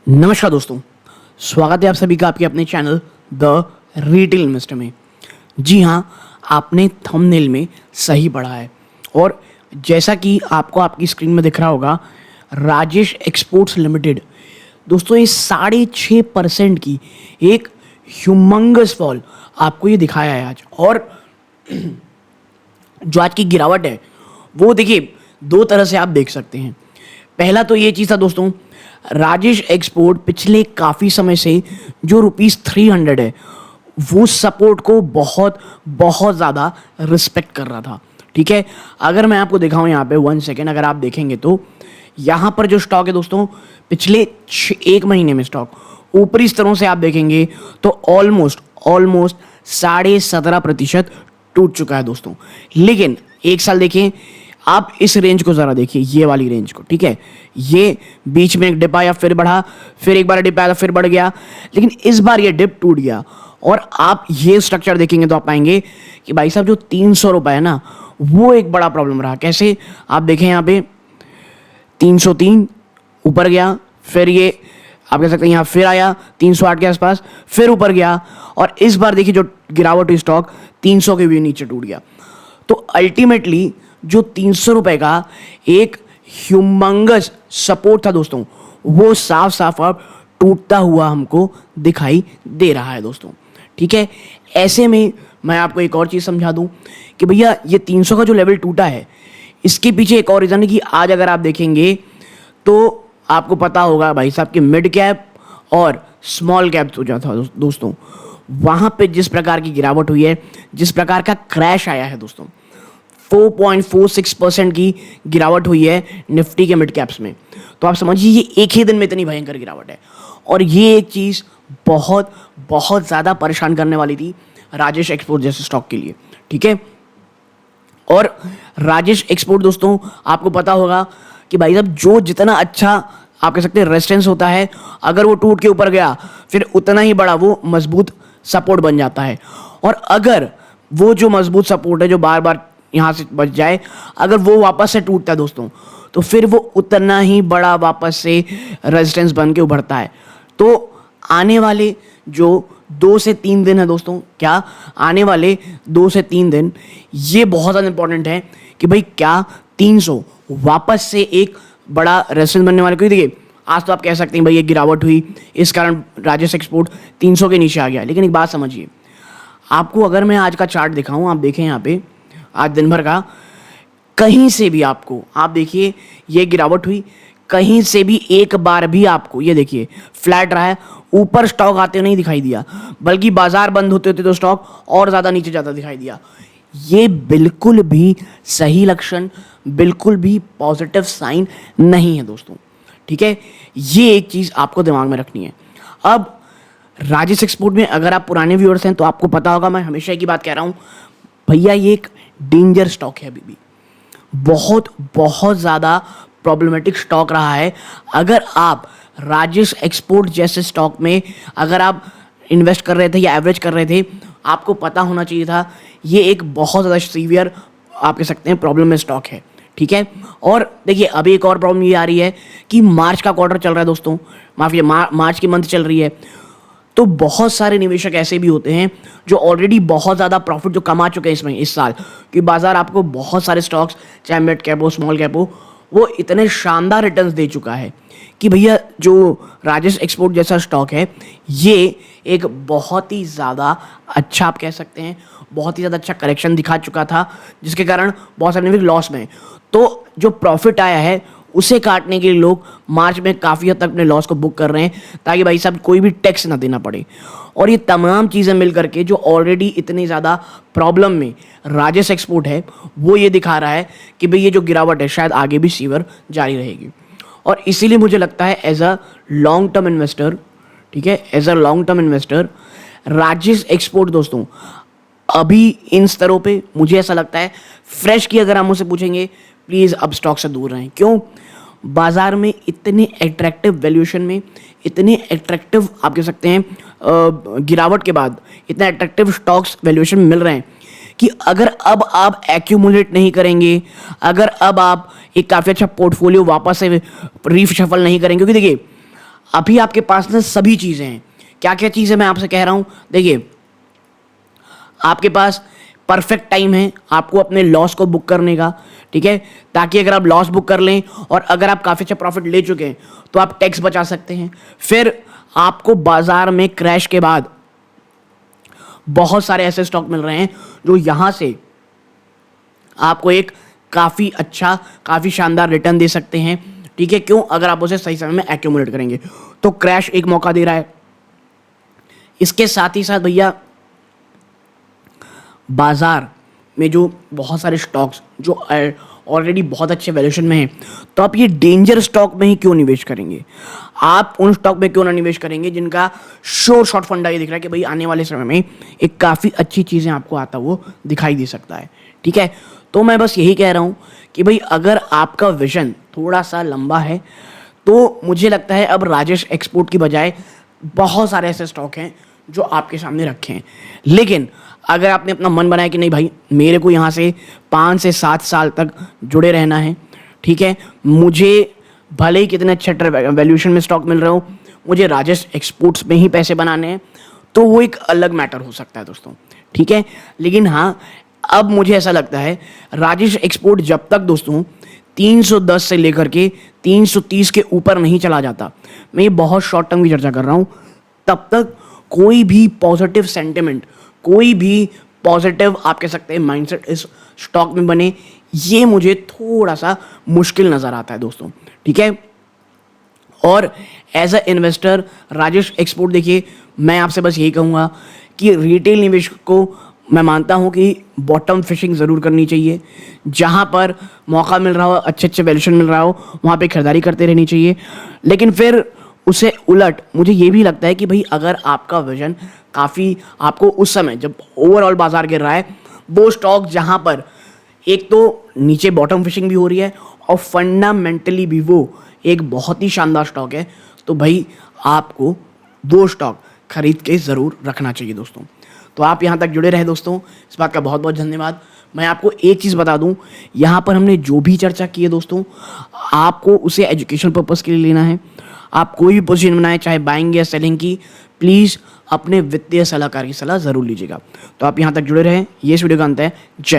नमस्कार दोस्तों, स्वागत है आप सभी का आपके अपने चैनल द रिटेल इन्वेस्टर में। जी हाँ, आपने थंबनेल में सही पढ़ा है और जैसा कि आपको आपकी स्क्रीन में दिख रहा होगा, राजेश एक्सपोर्ट्स लिमिटेड दोस्तों, ये 6.5% की एक ह्यूमंगस फॉल आपको ये दिखाया है आज। और जो आज की गिरावट है वो देखिए दो तरह से आप देख सकते हैं। पहला तो ये चीज़ था दोस्तों, राजेश एक्सपोर्ट पिछले काफ़ी समय से जो ₹300 है वो सपोर्ट को बहुत बहुत ज़्यादा रिस्पेक्ट कर रहा था। ठीक है, अगर मैं आपको दिखाऊं यहाँ पे 1 सेकेंड, अगर आप देखेंगे तो यहाँ पर जो स्टॉक है दोस्तों, पिछले 1 महीने में स्टॉक ऊपरी स्तरों से आप देखेंगे तो ऑलमोस्ट 17.5% टूट चुका है दोस्तों। लेकिन एक साल देखें आप, इस रेंज को ज़रा देखिए, ये वाली रेंज को। ठीक है, ये बीच में एक डिप आया, फिर बढ़ा, फिर एक बार डिप आया, फिर बढ़ गया, लेकिन इस बार ये डिप टूट गया। और आप ये स्ट्रक्चर देखेंगे तो आप पाएंगे कि भाई साहब जो 300 रुपये है ना, वो एक बड़ा प्रॉब्लम रहा। कैसे, आप देखें यहाँ पे 303 ऊपर गया, फिर ये आप कह सकते हैं यहाँ फिर आया 308 के आसपास, फिर ऊपर गया, और इस बार देखिए जो गिरावट हुई स्टॉक 300 के भी नीचे टूट गया। तो अल्टीमेटली जो 300 रुपये का एक ह्यूमंगस सपोर्ट था दोस्तों, वो साफ साफ अब टूटता हुआ हमको दिखाई दे रहा है दोस्तों। ठीक है, ऐसे में मैं आपको एक और चीज़ समझा दूं कि भैया ये 300 का जो लेवल टूटा है, इसके पीछे एक और रीज़न है कि आज अगर आप देखेंगे तो आपको पता होगा भाई साहब कि मिड कैप और स्मॉल कैप हो जाता था दोस्तों, वहाँ पे जिस प्रकार की गिरावट हुई है, जिस प्रकार का क्रैश आया है दोस्तों, 4.46% की गिरावट हुई है निफ्टी के मिड कैप्स में। तो आप समझिए ये एक ही दिन में इतनी भयंकर गिरावट है, और ये एक चीज़ बहुत बहुत ज़्यादा परेशान करने वाली थी राजेश एक्सपोर्ट जैसे स्टॉक के लिए। ठीक है, और राजेश एक्सपोर्ट दोस्तों आपको पता होगा कि भाई साहब जो जितना अच्छा आप कह सकते हैं रेजिस्टेंस होता है, अगर वो टूट के ऊपर गया फिर उतना ही बड़ा वो मजबूत सपोर्ट बन जाता है। और अगर वो जो मजबूत सपोर्ट है जो बार बार यहाँ से बच जाए, अगर वो वापस से टूटता है दोस्तों, तो फिर वो उतना ही बड़ा वापस से रेजिस्टेंस बन के उभरता है। तो आने वाले जो 2 से 3 दिन है दोस्तों, क्या आने वाले 2 से 3 दिन ये बहुत ज़्यादा इंपॉर्टेंट है कि भाई क्या 300 वापस से एक बड़ा रेजिस्टेंस बनने वाले। क्योंकि देखिए आज तो आप कह सकते हैं भाई ये गिरावट हुई, इस कारण राजेश एक्सपोर्ट 300 के नीचे आ गया, लेकिन एक बात समझिए, आपको अगर मैं आज का चार्ट दिखाऊं, आप देखें यहाँ पे आज दिन भर का, कहीं से भी आपको आप देखिए ये गिरावट हुई, कहीं से भी एक बार भी आपको ये देखिए फ्लैट रहा है, ऊपर स्टॉक आते नहीं दिखाई दिया, बल्कि बाजार बंद होते होते तो स्टॉक और ज़्यादा नीचे जाता दिखाई दिया। ये बिल्कुल भी सही लक्षण, बिल्कुल भी पॉजिटिव साइन नहीं है दोस्तों। ठीक है, ये एक चीज़ आपको दिमाग में रखनी है। अब राजेश एक्सपोर्ट में अगर आप पुराने व्यूअर्स हैं तो आपको पता होगा, मैं हमेशा की बात कह रहा हूँ, भैया ये एक डेंजर स्टॉक है, अभी भी बहुत बहुत ज़्यादा प्रॉब्लमेटिक स्टॉक रहा है। अगर आप राजेश एक्सपोर्ट जैसे स्टॉक में अगर आप इन्वेस्ट कर रहे थे या एवरेज कर रहे थे, आपको पता होना चाहिए था ये एक बहुत ज़्यादा सीवियर आप कह सकते हैं प्रॉब्लम में स्टॉक है। ठीक है, और देखिए अभी एक और प्रॉब्लम ये आ रही है कि मार्च का क्वार्टर चल रहा है दोस्तों, माफिया मार्च की मंथ चल रही है, तो बहुत सारे निवेशक ऐसे भी होते हैं जो ऑलरेडी बहुत ज़्यादा प्रॉफिट जो कमा चुके हैं इसमें इस साल, कि बाजार आपको बहुत सारे स्टॉक्स चाहे मिड कैप हो स्मॉल कैप हो, वो इतने शानदार रिटर्न्स दे चुका है कि भैया जो राजेश एक्सपोर्ट जैसा स्टॉक है ये एक बहुत ही ज़्यादा अच्छा आप कह सकते हैं बहुत ही ज़्यादा अच्छा करेक्शन दिखा चुका था, जिसके कारण बहुत सारे निवेशक लॉस में। तो जो प्रॉफिट आया है उसे काटने के लिए लोग मार्च में काफ़ी हद तक अपने लॉस को बुक कर रहे हैं, ताकि भाई साहब कोई भी टैक्स ना देना पड़े। और ये तमाम चीज़ें मिल करके जो ऑलरेडी इतनी ज़्यादा प्रॉब्लम में राजेश एक्सपोर्ट है, वो ये दिखा रहा है कि भाई ये जो गिरावट है शायद आगे भी सीवियर जारी रहेगी। और इसीलिए मुझे लगता है as a long term investor, ठीक है, as a long term investor Rajesh export दोस्तों अभी इन स्तरों पे मुझे ऐसा लगता है फ्रेश की अगर आप मुझसे पूछेंगे, प्लीज़ अब स्टॉक से दूर रहें। क्यों? बाजार में इतने एट्रैक्टिव वैल्यूएशन में, इतने एट्रैक्टिव आप कह सकते हैं गिरावट के बाद इतने एट्रैक्टिव स्टॉक्स वैल्यूएशन मिल रहे हैं कि अगर अब आप एक्यूमुलेट नहीं करेंगे, अगर अब आप एक काफ़ी अच्छा पोर्टफोलियो वापस से रीशफल नहीं करेंगे, क्योंकि देखिए अभी आपके पास ना सभी चीज़ें हैं। क्या क्या चीज़ें मैं आपसे कह रहा हूँ, देखिए आपके पास परफेक्ट टाइम है आपको अपने लॉस को बुक करने का, ठीक है, ताकि अगर आप लॉस बुक कर लें और अगर आप काफ़ी अच्छा प्रॉफिट ले चुके हैं तो आप टैक्स बचा सकते हैं। फिर आपको बाजार में क्रैश के बाद बहुत सारे ऐसे स्टॉक मिल रहे हैं जो यहां से आपको एक काफ़ी अच्छा, काफ़ी शानदार रिटर्न दे सकते हैं, ठीक है। क्यों? अगर आप उसे सही समय में एक्यूमुलेट करेंगे। तो क्रैश एक मौका दे रहा है। इसके साथ ही साथ भैया बाजार में जो बहुत सारे स्टॉक्स जो ऑलरेडी बहुत अच्छे वैल्यूएशन में हैं, तो आप ये डेंजर स्टॉक में ही क्यों निवेश करेंगे? आप उन स्टॉक में क्यों ना निवेश करेंगे जिनका श्योर शॉर्ट फंडा ये दिख रहा है कि भाई आने वाले समय में एक काफ़ी अच्छी चीज़ें आपको आता वो दिखाई दे सकता है, ठीक है। तो मैं बस यही कह रहा हूँ कि भाई अगर आपका विजन थोड़ा सा लंबा है तो मुझे लगता है अब राजेश एक्सपोर्ट की बजाय बहुत सारे ऐसे स्टॉक हैं जो आपके सामने रखे हैं। लेकिन अगर आपने अपना मन बनाया कि नहीं भाई मेरे को यहाँ से 5 से 7 साल तक जुड़े रहना है, ठीक है, मुझे भले ही कितने अच्छे वैल्यूएशन में स्टॉक मिल रहे हो, मुझे राजेश एक्सपोर्ट्स में ही पैसे बनाने हैं, तो वो एक अलग मैटर हो सकता है दोस्तों, ठीक है। लेकिन हाँ, अब मुझे ऐसा लगता है राजेश एक्सपोर्ट जब तक दोस्तों 310 से लेकर के 330 के ऊपर नहीं चला जाता, मैं ये बहुत शॉर्ट टर्म की चर्चा कर रहा हूँ, तब तक कोई भी पॉजिटिव सेंटिमेंट, कोई भी पॉजिटिव आप कह सकते हैं माइंडसेट इस स्टॉक में बने, ये मुझे थोड़ा सा मुश्किल नज़र आता है दोस्तों, ठीक है। और as a investor Rajesh export, देखिए मैं आपसे बस यही कहूँगा कि रिटेल निवेश को मैं मानता हूँ कि बॉटम फिशिंग ज़रूर करनी चाहिए। जहाँ पर मौका मिल रहा हो, अच्छे अच्छे वैल्यूएशन मिल रहा हो, वहाँ पे खरीदारी करते रहनी चाहिए। लेकिन फिर उसे उलट मुझे ये भी लगता है कि भाई अगर आपका विजन काफ़ी, आपको उस समय जब ओवरऑल बाजार गिर रहा है, वो स्टॉक जहाँ पर एक तो नीचे बॉटम फिशिंग भी हो रही है और फंडामेंटली भी वो एक बहुत ही शानदार स्टॉक है, तो भाई आपको वो स्टॉक खरीद के ज़रूर रखना चाहिए दोस्तों। तो आप यहाँ तक जुड़े रहे दोस्तों, इस बात का बहुत बहुत धन्यवाद। मैं आपको एक चीज़ बता दूँ, यहाँ पर हमने जो भी चर्चा की है दोस्तों, आपको उसे एजुकेशन पर्पज़ के लिए लेना है। आप कोई भी पोजीशन बनाएं, चाहे बाइंग या सेलिंग की, प्लीज़ अपने वित्तीय सलाहकार की सलाह ज़रूर लीजिएगा। तो आप यहाँ तक जुड़े रहें, ये इस वीडियो का अंत है। जय